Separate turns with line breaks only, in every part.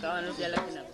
₹51 લખી નાખો.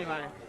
51.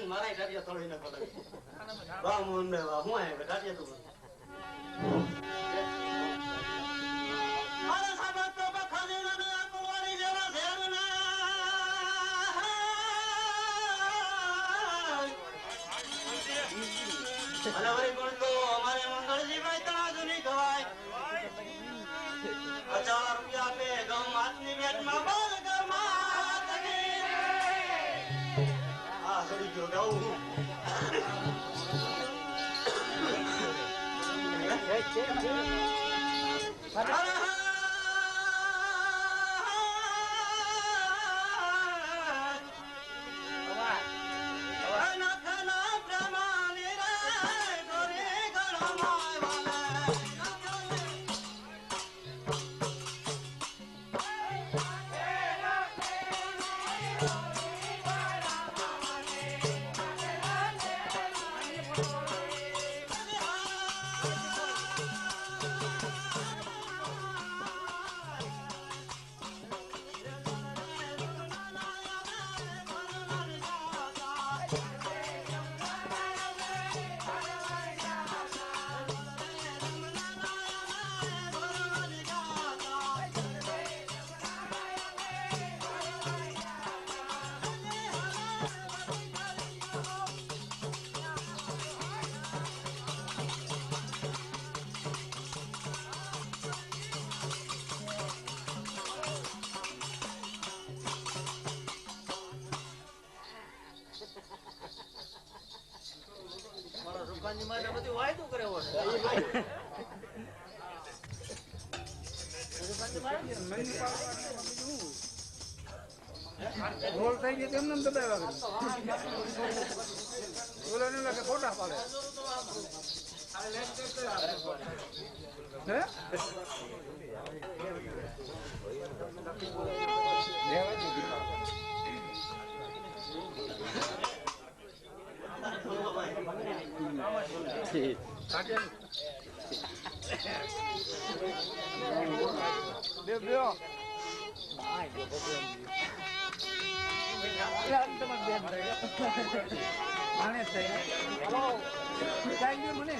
મારા ગાડિયા થોડી ન પડે વાહ મોન મે વાહ હું આય ગાડિયા તો મારા સાબત તો બખાને ના કોવારી જેવા શેરના અનવરી ગુણ તો અમારે મંગળજી ભાઈ તણા જુની ગવાય 1000 રૂપિયા પે ગમ આદમી બેટ માં બાલ ગમા તકી આ સડી ગયો ગાઉં
રૂપાની માને બધું વાયદું કરે હોય
રોલ થઈ ગઈ તેમ દબાવ્યા બોલાને લાગે ફોટા પાડે
મને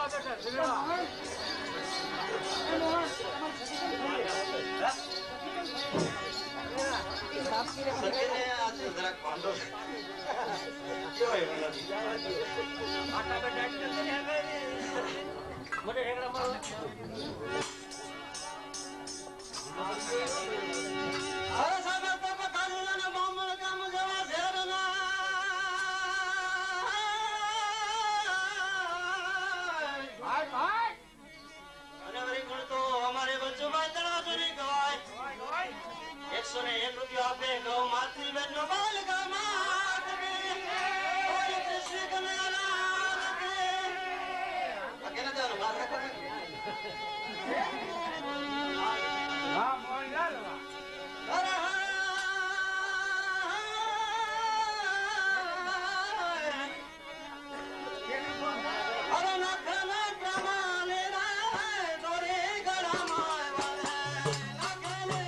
સગીને આજે જરાક ભાંડો છે. કેવાય એવું નથી.
આટા બેટા એટલે તો ને હવે મોટે ઠેકડા મારો
અરે સાહેબ તપ કાલીના ને બામણ કામ જેવા શેરના. અને વળી પણ તો અમારે બચ્ચુભાઈ તળાવની ગવાય 101 રૂપિયા આપે ગૌ માતની બેનનો બાલ ગૌ માત કે ઓય કૃષ્ણ કનૈયાલાલ કે આ કેને દેવાનું બાર રાખો ને.
હા મોહન લાલ
અરે અરે નખના પ્રમાણે રાય દોરે ગળામાં વાળે નખને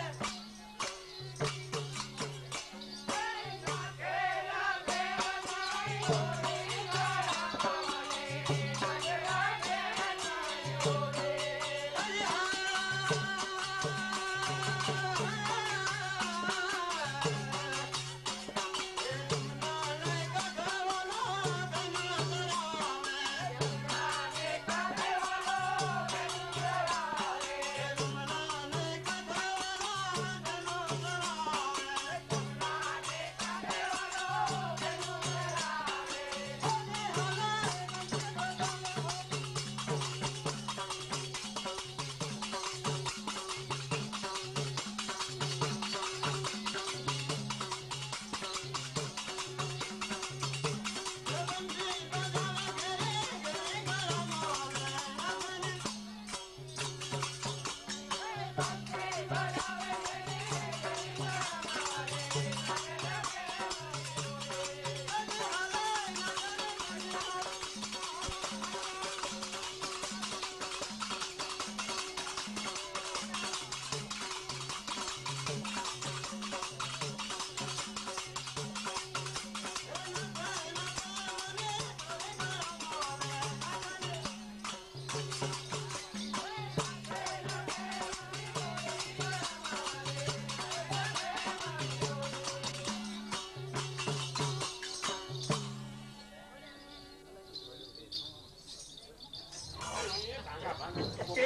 એ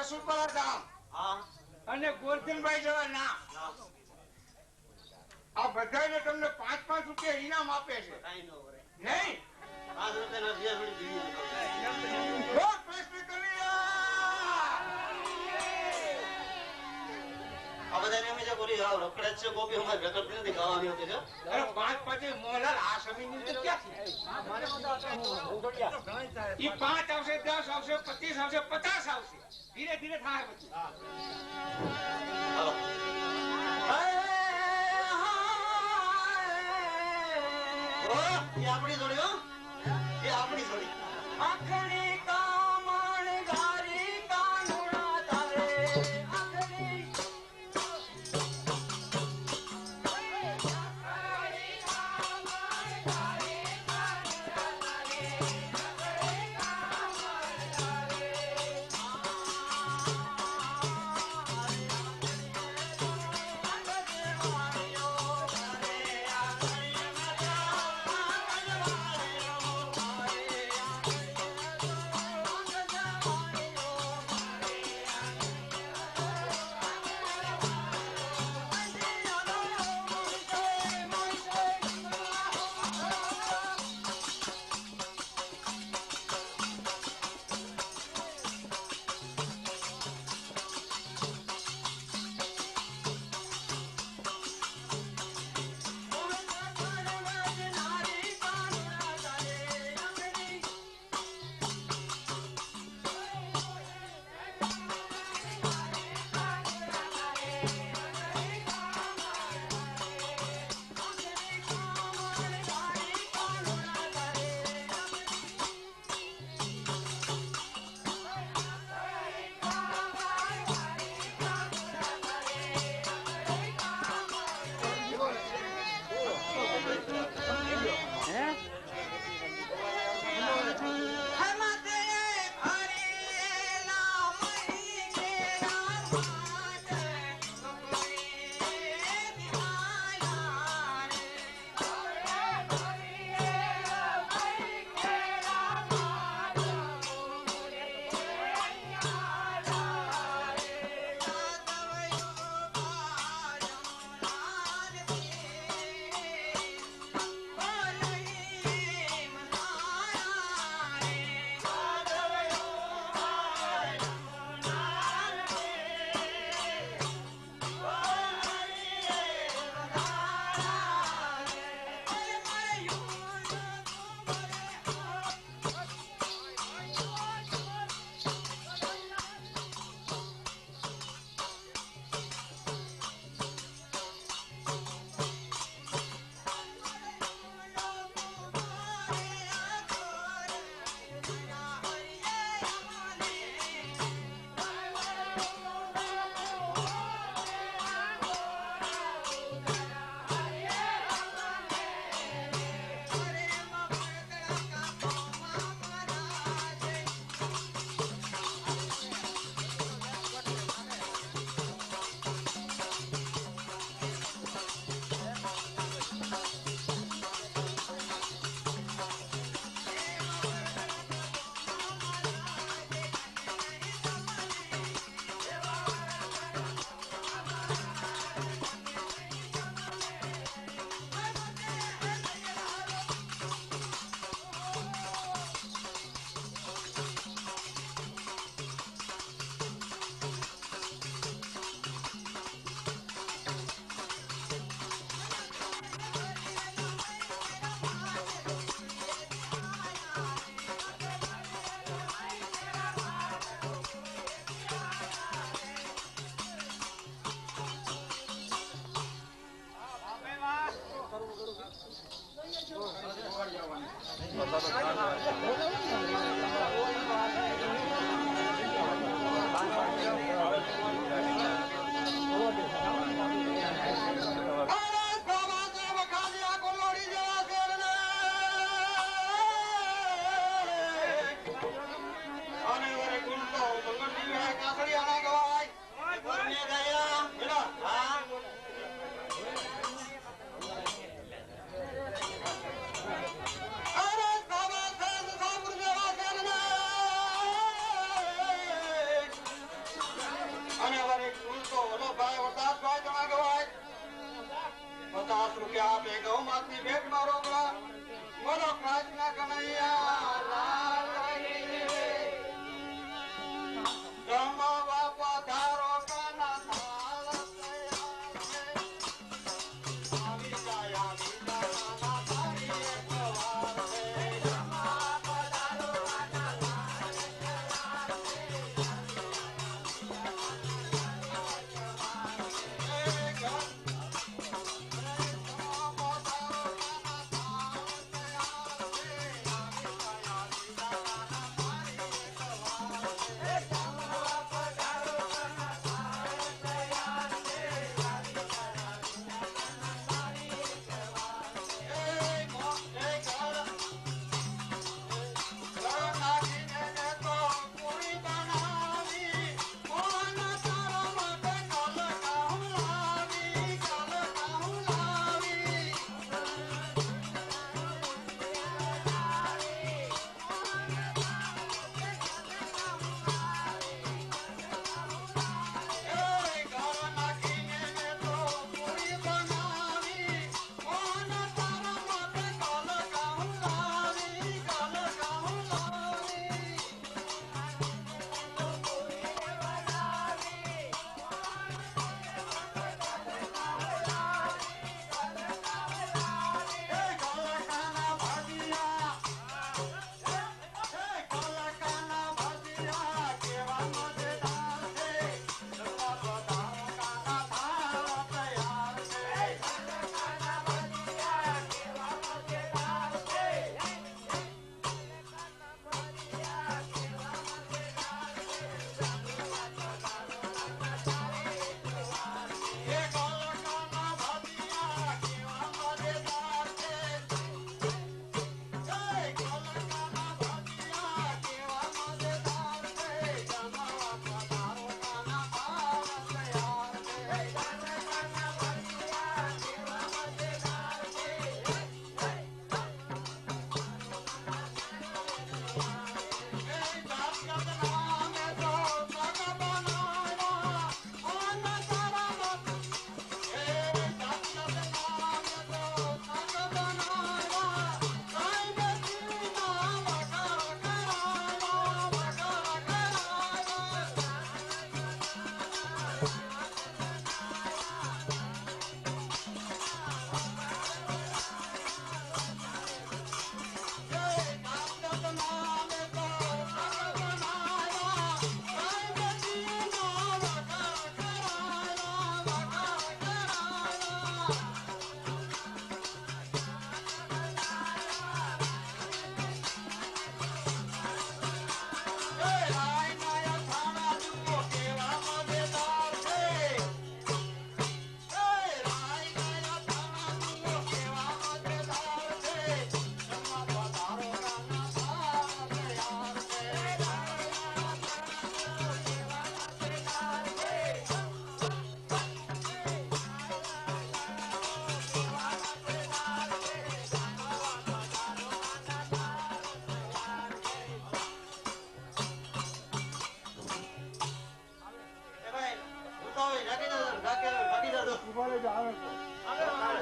રસુલપરા ગામ
હા
અને ગોરધનભાઈ જેવા ના આ બધાને તમને 5-5 રૂપિયા ઇનામ આપે છે
કાઈ ન કરે.
નહીં
5 રૂપિયાના શેર વળી દીધી
બોલ કૃષ્ણ કનૈયા.
આ બધાને અમે જે બોલી હાવ રખડે જ છે ગોપી અમારે ભેગા નથી ગાવાની હતી છે.
અરે 5-5 મોહનલાલ આ સમીની અંદર ક્યાંથી ઈ 5 આવશે 10 આવશે 25 આવશે 50 આવશે ધીરે ધીરે થાય બધું.
હાલો. એ આપણી જોડી હો એ આપણી જોડી.
આખરી કામણ ગારી કાનુડા તારે આખરી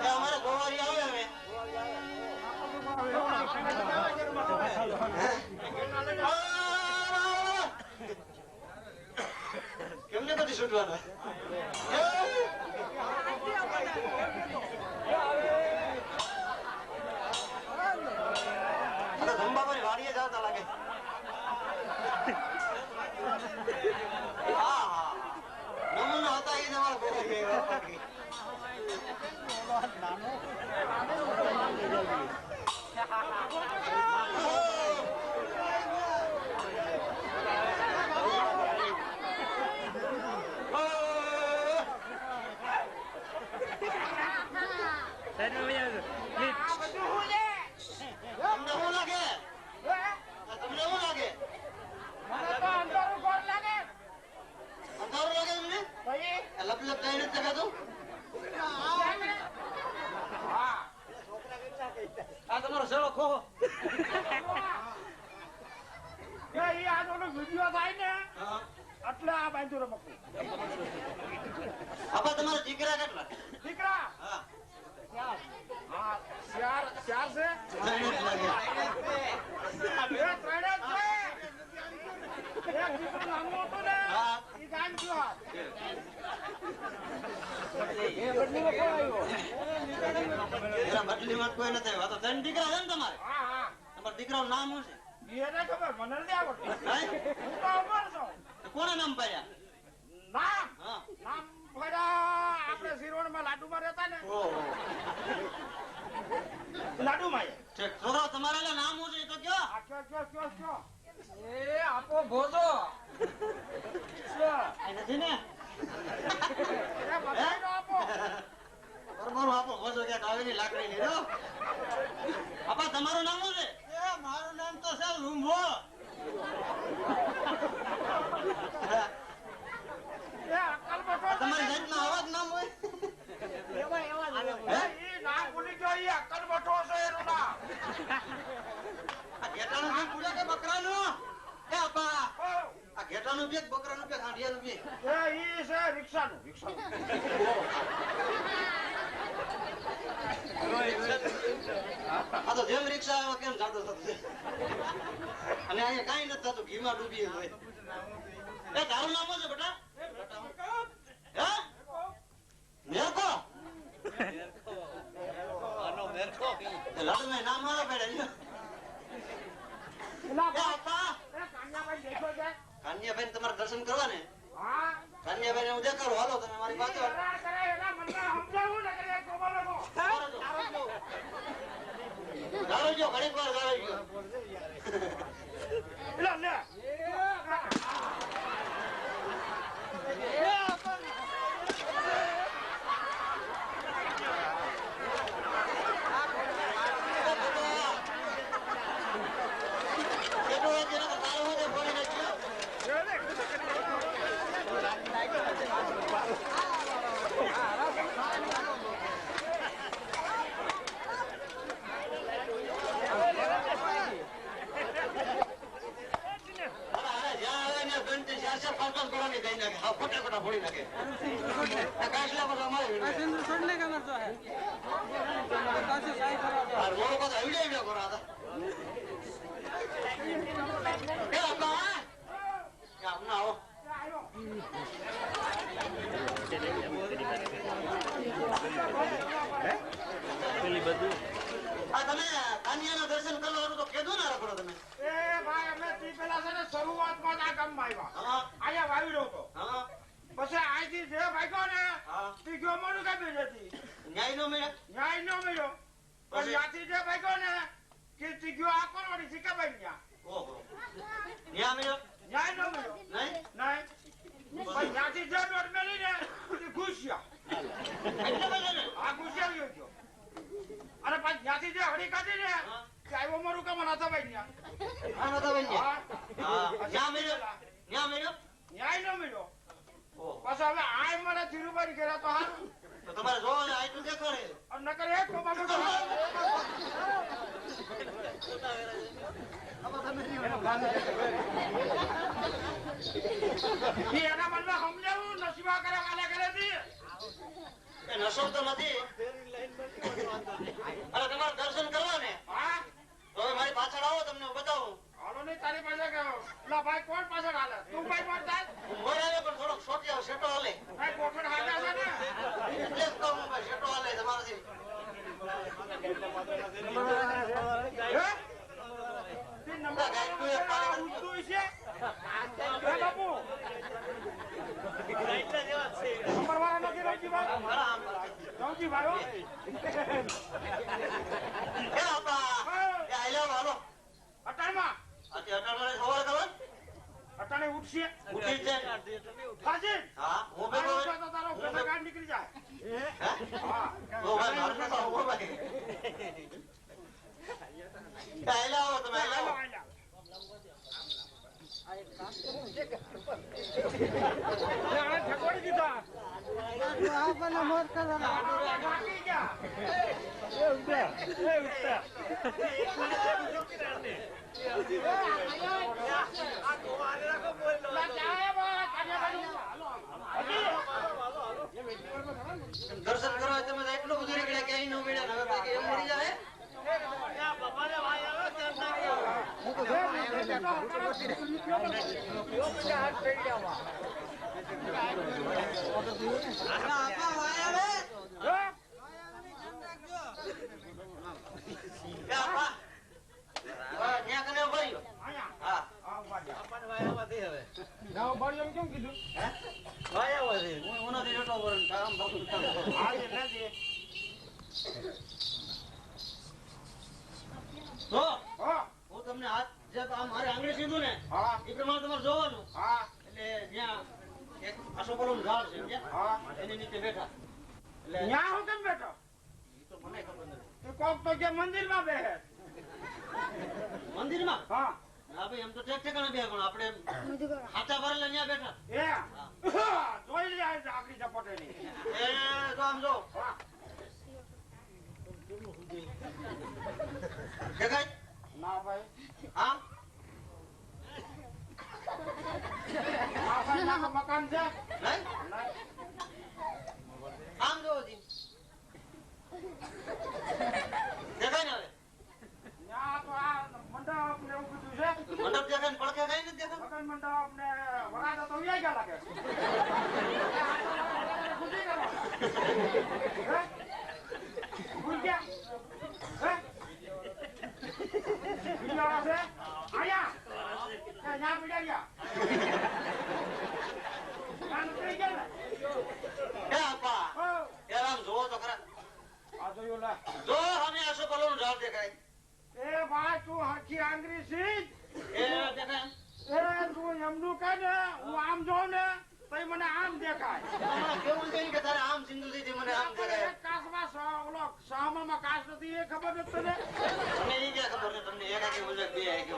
અમારે ગોવારી આવે હવે કેમને નથી છૂટવાના ધંબાભાઈ વાડીએ જતા લાગે હા હા નમૂનો હતા એ તમારા ગોવારી તમને શું લાગે? તમને શું લાગે? અંધારું લાગે તમને? લપ લપ કઈ નથી દેખાતું?
આ તમારો સેલો ખોખો
વિડીયો થાય ને
હા.
એટલે આ બાંધો રમકડું
આપા તમારા દીકરા કેટલા?
દીકરા
હા.
હા ચાર ચાર છે
ત્રણ જ લાગે.
બે ત્રણ જ છે એક દીકરો નાનો હતો ને
હા.
એ ગામ ગયો
એના બદલીમાં કોઈ નથી આવ્યો. આ તો ત્રણ દીકરા છે ને તમારે?
હા હા
તમારા દીકરાનું નામ શું છે?
એને ખબર મને નથી આવડતું
હે?
હું તો અમર છું
તો કોના નામ પાડ્યા?
નામ
હા.
નામ ભર્યા આપણે સિરોડમાં લાડુમાં રહેતા ને
ઓહો.
લાડુમાં
ઠીક. છોકરો તમારે એટલે નામ શું છે એ તો કયો?
આ કયો
એ આપો ભોજો
આ નથી ને?
એ બધાયનો આપો
બરોબર આપો ભોજો ક્યાંક આવે ની લાકડી ની રહ્યો. આપા તમારું નામ શું છે?
મારું નામ તો છે લુંભો
એ અક્કલ બટો
તમારી જાતના આવા જ નામ હોય?
હે? ઈ નામ ભૂલી ગયો ઈ અક્કલ બટો છે એનું નામ
આ ઘેટાનું બી પૂરા કે બકરાનું? એ આપા
ઓ,
આ ઘેટાનું બી કે બકરાનું બી હાંડિયાનું બી?
એ ઈ છે રિક્ષાનું
આ તો જેમ રિક્ષા આવ્યો કેમ જાતો થતો અને અહીંયા કાંઈ નથી થતું ઘીમાં ડૂબી હોય. એ તારું નામ શું છે બેટા? હે? મેરકો? એ લાડુભાઈ નામ મારો પડે છે.
એલા
એ આપા
એ કાન્યાભાઈ દેખો છે
કાન્યાભાઈ તમારે દર્શન કરવા ને?
હા
કાન્યાભાઈ હું દેખાડું. હાલો તમે મારી પાસે
એના મનમાં સમજાવું ને કે ગોબા લોકો
ગાળો જો ઘડીક વાર ગાળો જો.
એલા લે
કેટલું હોય જેને તો તારું હોય તે ફોડી નાખ્યો. અરે જ્યાં આવે ને ગણતી 4-5 ગોળાની દઈ નાખે. હા, ખોટા ખોટા ફોડી નાખે. આ કાંસલા બધા અમારે વીણવે. આ મોળો પાછો આવડ્યો કરો આ તો. એ આપા એ આપના આવો. આ તમે કાન્યાના દર્શન કરવાનું તો કીધું ના રખડો તમે.
એ ભાઈ અમે તી પેલા છે ને શરૂઆતમાં જ આ ગામમાં આવ્યા
હા
અહીંયા વાવીડો હતો
હા
પછી અહીંથી જે ભાગ્યો ને
હા.
તી ગયો મોડું કાપી જતી
ન્યાય નો મળે.
ન્યાય ન મળ્યો
પછી?
પણ ત્યાંથી જે ભાગ્યો ને કે તી ગયો આ કોણ વાળી શીખાભાઈ ન્યા
ઓહો ન્યા મળ્યો
ન્યાય ન મળ્યો
નહીં?
નહીં પણ ત્યાંથી જે દોડ મેલી ને તી ઘૂસ્યા
એટલે બધું ને?
આ ઘૂસ્યા ગયો અને પછી ત્યાંથી જે હળી કાઢી ને
હા.
કે આવ્યો મારું કામ નાતા ભાઈ ન્યા
આ નતો બન્યા.
હા.
હા ન્યા મળ્યો ન્યા મળ્યો.
ન્યાય ન મળ્યો
ઓહો
પછી હવે આય મને ધીરુભાઈ ઘેરા તો હારું
તો તમારે જોવો ને આટલું દેખાડે.
અને નકર એક તો બાબુ એના મનમાં સમજાવું નસીબા કરે વાલા કરે છે
એ નશો તો નથી. અને તમારે દર્શન કરવા ને
હા
તો હવે મારી પાછળ આવો તમને હું બતાવું.
હાલો નહીં તારી પાસે કે લા ભાઈ કોણ પાછળ હાલે તું ભાઈ કોણ થાય
હું મોર આવે પણ થોડોક સોટિયો શેટો હાલે.
ભાઈ કોફડ હાલ્યા છે ને
એટલે જ કહું હું ભાઈ શેટો હાલે તમારાથી.
હે? તે નંબર ઊંચું છે હે બાપુ નંબર વાળા નથી રવજીભાઈ રવજીભાઈ હો.
એ આપા
હા.
આયલા હાલો
અટાણમાં
આથી અટાણે સવાર કરવા
અટાણે ઉઠશે
ઉઠી છે
હાજી
હા હું
તારો
બેઠો
તો તારો પેલા ગાડ નીકળી જાય હા
ઓ ભાઈ મારે તો ઓ ભાઈ આયલા આવો તમે આયલા
આયલા ઠકોડી દીધા બાકી ગયા
દર્શન કરવા તમે એટલું બધું નીકળ્યા કે અહીં નો મળ્યા હવે બાકી એમ મળી જાય
કેમ કીધું
હું તમને હાથ જે મારે આંગળી સીધું ને
હા
એ પ્રમાણે તમારે જોવાનું
હા
એટલે જ્યાં એક અશોકનું ઝાડ છે સમજ્યા?
હા
એની નીચે બેઠા એટલે
ન્યા હું કેમ બેઠો
ઈ તો મને ખબર નથી
તું કોક તો કે મંદિરમાં બેહે
મંદિરમાં
હા
હા ભાઈ એમ તો ઠેક ઠેકાણે બે પણ આપણે હાથા ભરેલા ત્યાં બેઠા
એ જોઈ લે આકડી ઝપટેલી
એ તો આમ જો
હા
દેખાય
ના ભાઈ
આમ
ના ભાઈ ના મકાન છે
નહીં
નહીં.
આમ જોવો જી દેખાય ને હવે
ન્યા તો આ મંડપ ને એવું બધું છે
મંડપ દેખાય ને પડખે કઈ નથી દેખાતું
મકાન મંડપ ને વરાજા તો વ્યાઈ ગયા લાગે ખુશી કરો હે? ભૂલ ગયા હે? બીજા આવે છે આયા કે ન્યા પીડાડ્યા ના નીકળી ગયા ને
એ આપા
ઓ
યાર આમ જોવો તો ખરા
આ જોયું લે
જો અમે અશોકનું ઝાડ દેખાય
એ ભાઈ તું હરખી આંગળી સીધ
એ દેખાય
એ તું એમનું કહે ને હું આમ જોઉં ને તો મને આમ દેખાય
તમારે કેવું કઈ કે તારે આમ સિંધુ દીધી મને આમ દેખાય
એક કાચમાં ઓલો સામામાં કાચ નથી એ ખબર નથી તને
તમને ઈ ક્યાં ખબર છે તમને એક આખી મુજબ બે આખી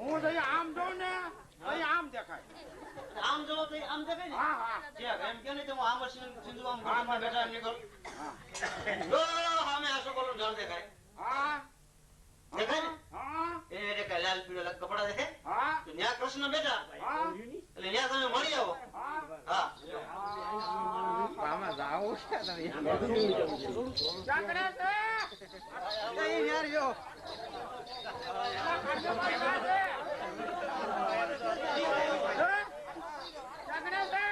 હું તો આમ જોઉં ને તો આમ દેખાય
આમ જોવો તો આમ દેખાય ને
હા હા
જ્યાં એમ કે નહીં તો હું આમ જ સિંધુ આમ ઘરમાં બેઠા એમ નીકળ જો અમે અશોકનું ઝાડ દેખાય
હા
દેખાય ને
હા
એ દેખાય લાલ પીળો કપડા દેખાય
હા
તો ત્યાં કૃષ્ણ બેઠા
હા
એટલે ત્યાં તમે મળી આવો
હા
હા
ચાકડે છે ચાકડે છે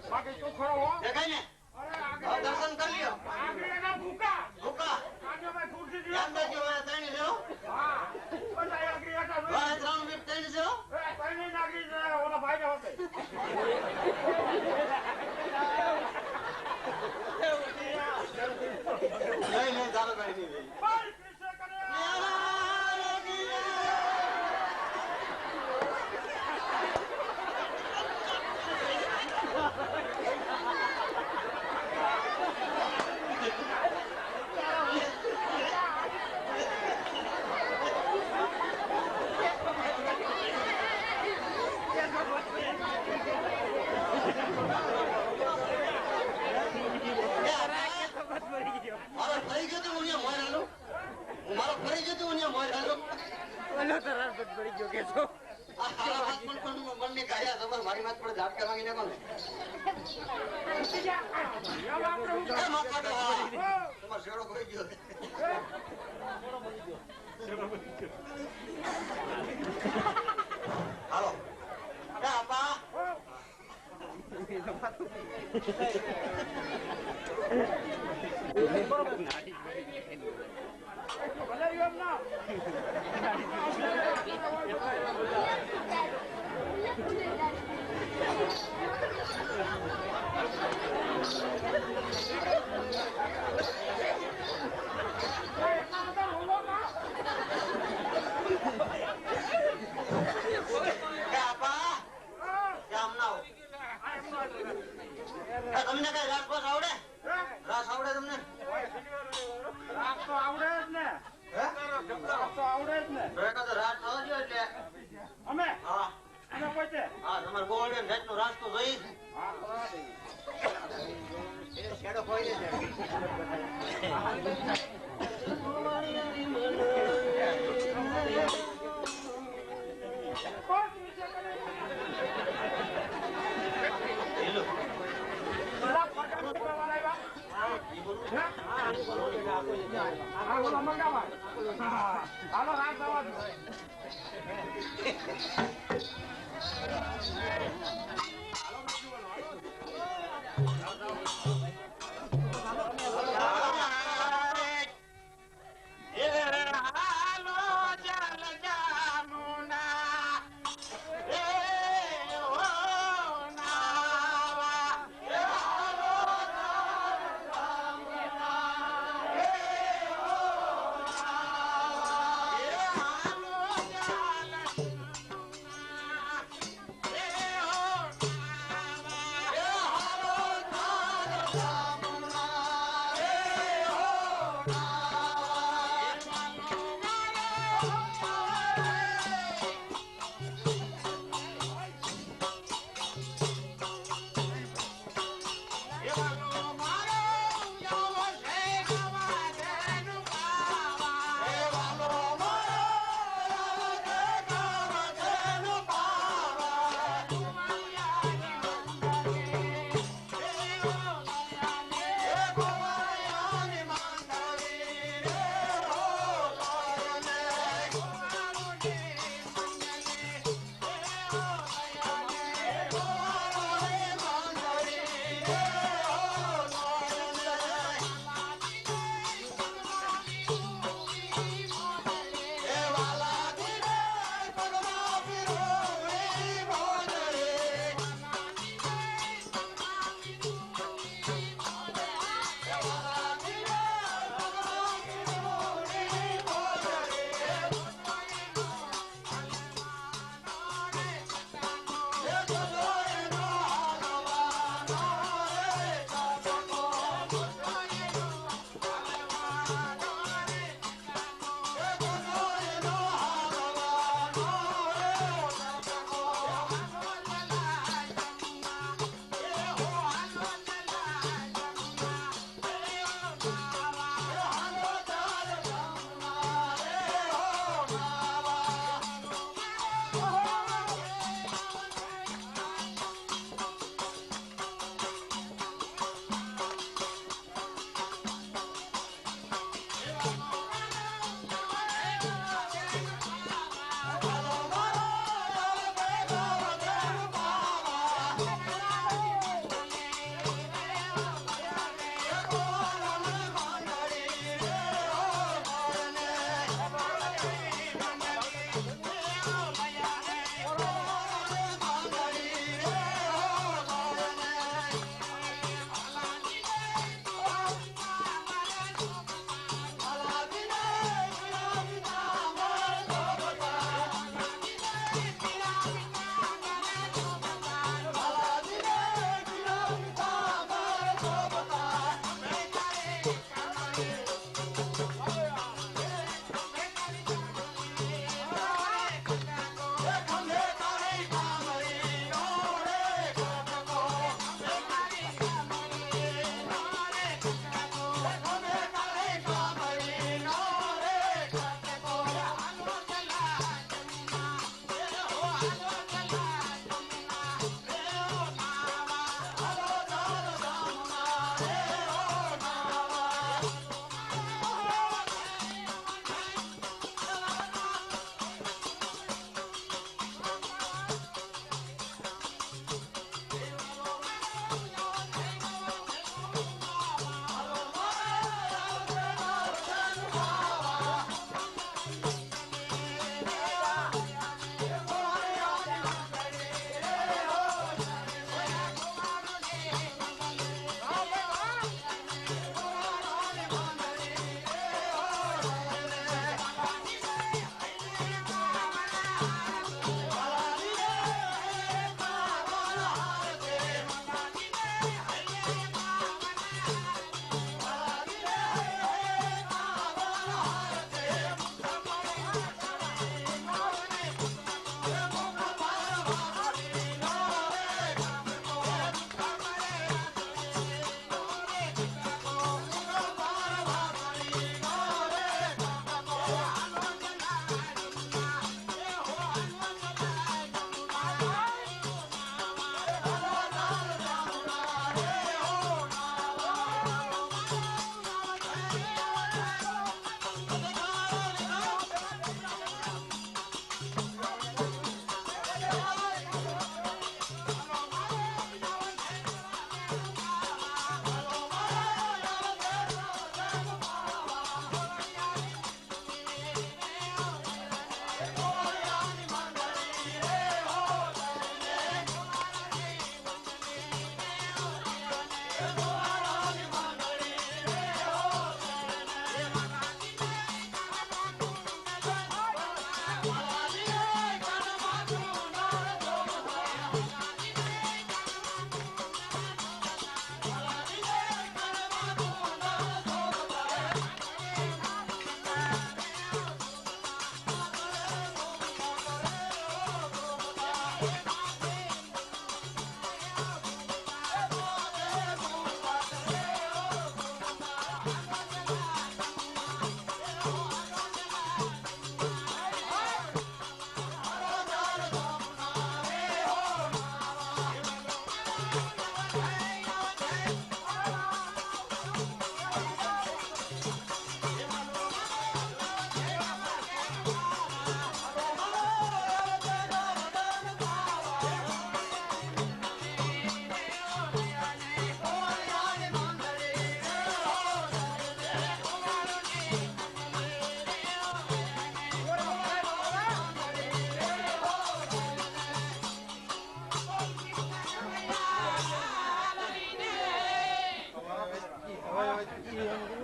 બાકી તું ખરો હો
દેખાય ને
અરે
હવે
આગળ
દર્શન કરી લ્યો
આગળ એના ભૂકા
ભૂકા
કાઢ્યો ખુરશી
ધ્યાન રાખજો હવે ત્રણ છે હો.
હા બધા આગળ હતા
હવે 3 મિનિટ ત્રણ છે હો.
કઈ નાખી ઓલા ભાઈ ને હોતે
નહીં ચાલો કઈ નહીં
બોલ કૃષ્ણ કનૈયા
મારો ફરી ગયો તો હું અહીંયા મોર હાલો. મારો ફરી ગયો તો હું અહીંયા મોર હાલો.
ઓલો તરત પડી ગયો કે તો
આ મત પડે ઝાટકા માંગીને કોને
એમ આપણે હું
એ માથા તો તમારો શેડો કોઈ ગયો હાલો એ આપા
ભલે એમ ના
તમને કઈ રાસ બસ આવડે રાસ આવડે તમને
રાત તો આવડે જ ને રાત તો આવડે જ ને
રાસ થયો એટલે
અમે
હા
અમે પોતે
હા તમારે ગોળે નો રાસ તો જોઈ શેડો ખોઈ દે
હાલો રાત આવવા દો
એ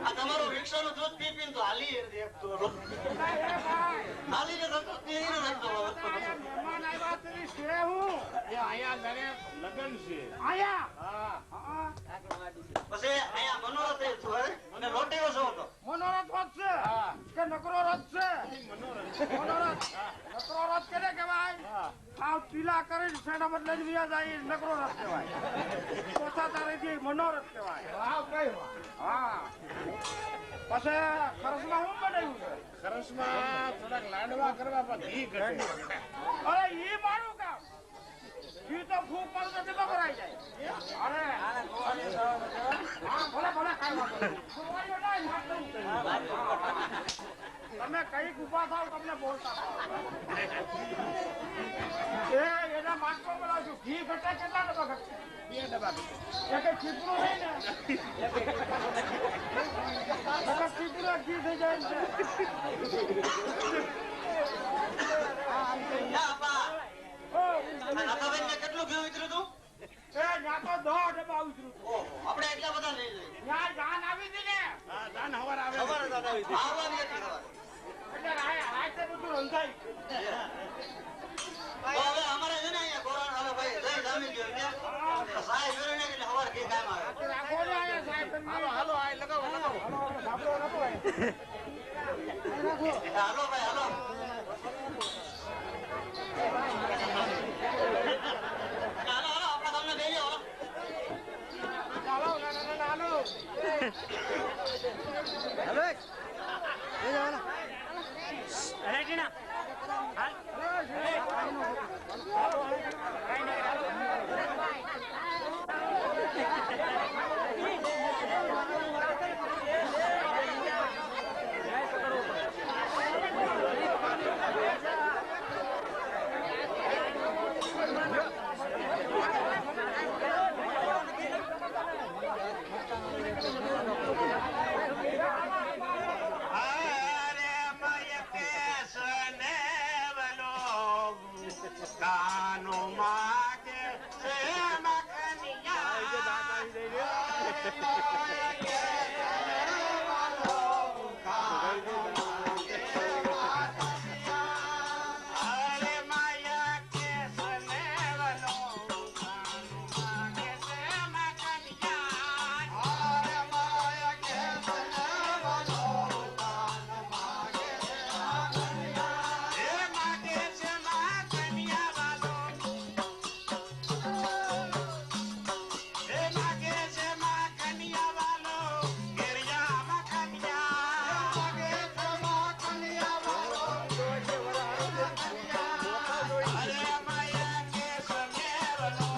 આ તમારું રિક્ષાનું દૂધ પી પીને તો હાલી દેખતો હાલીને રખતો પીને રખતો
મહેમાન આવ્યા તેની છે હું
એ અહીંયા ઘરે લગ્ન છે
આયા
હા
પછી અહીંયા મનોરથ એ થયો અને લોટેવો છો હતો
મનોરથ રથ છે કે નકરો રથ છે મનોરથ નકરો રથ કેને કહેવાય આ પીલા કરીને સેના બદલે જ વ્યા જાય એ નકરો રથ કહેવાય ચોથા તારીખે મનોરથ કહેવાય
વાહ કઈ વાહ
હા પછી ખરસમાં શું બનાવ્યું છે
સરસમાં થોડાક લાડવા કરવા પણ ઘી ઘટે
અરે ઈ મારું કામ ઈ તો ફૂક મારું તો ટીપો કરાઈ જાય અરે હા ભલે ભલે કાઈ વાંધો નહીં. ખોવાયો નહીં, વાત નહીં. તમે કઈક ઉભા થાવ તમને બોલતા એના માટકો બોલાવશું ઘી ઘટે કેટલા ડબ્બા ઘટશે 2 ડબ્બા ઘટે એક ચીપડું નહીં ને ચીપડું ઘી થઈ જાય છે
નાથાબેનને કેટલું ઘી ઉતર્યું હતું
ત્યાં તો 10 ડબ્બા ઉતર્યું હતું.
ઓહો આપણે એટલા બધા લઈ લઈએ
ત્યાં જાન આવી હતી ને
હા દાન હવાર આવે
ખબર જ આવી હતી આવવાની હતી ખબર
એટલે રાતે બધું રંધાઈ
તો હવે અમારે છે ને અહીંયા કોરોના હવે ભાઈ જઈ જામી ગયો ને સાહેબ જોઈને એટલે હવાર ઘી કામ આવે
રાખો ને અહીંયા સાહેબ તમને.
હાલો આ લગાવો લગાવો
સાંભળો નતો હોય.
હાલો ભાઈ હાલો હાલો હાલો આપણે તમને લઈ જાઓ
ચાલો ના ના ના હાલો
અરે માયા કે સમેવલો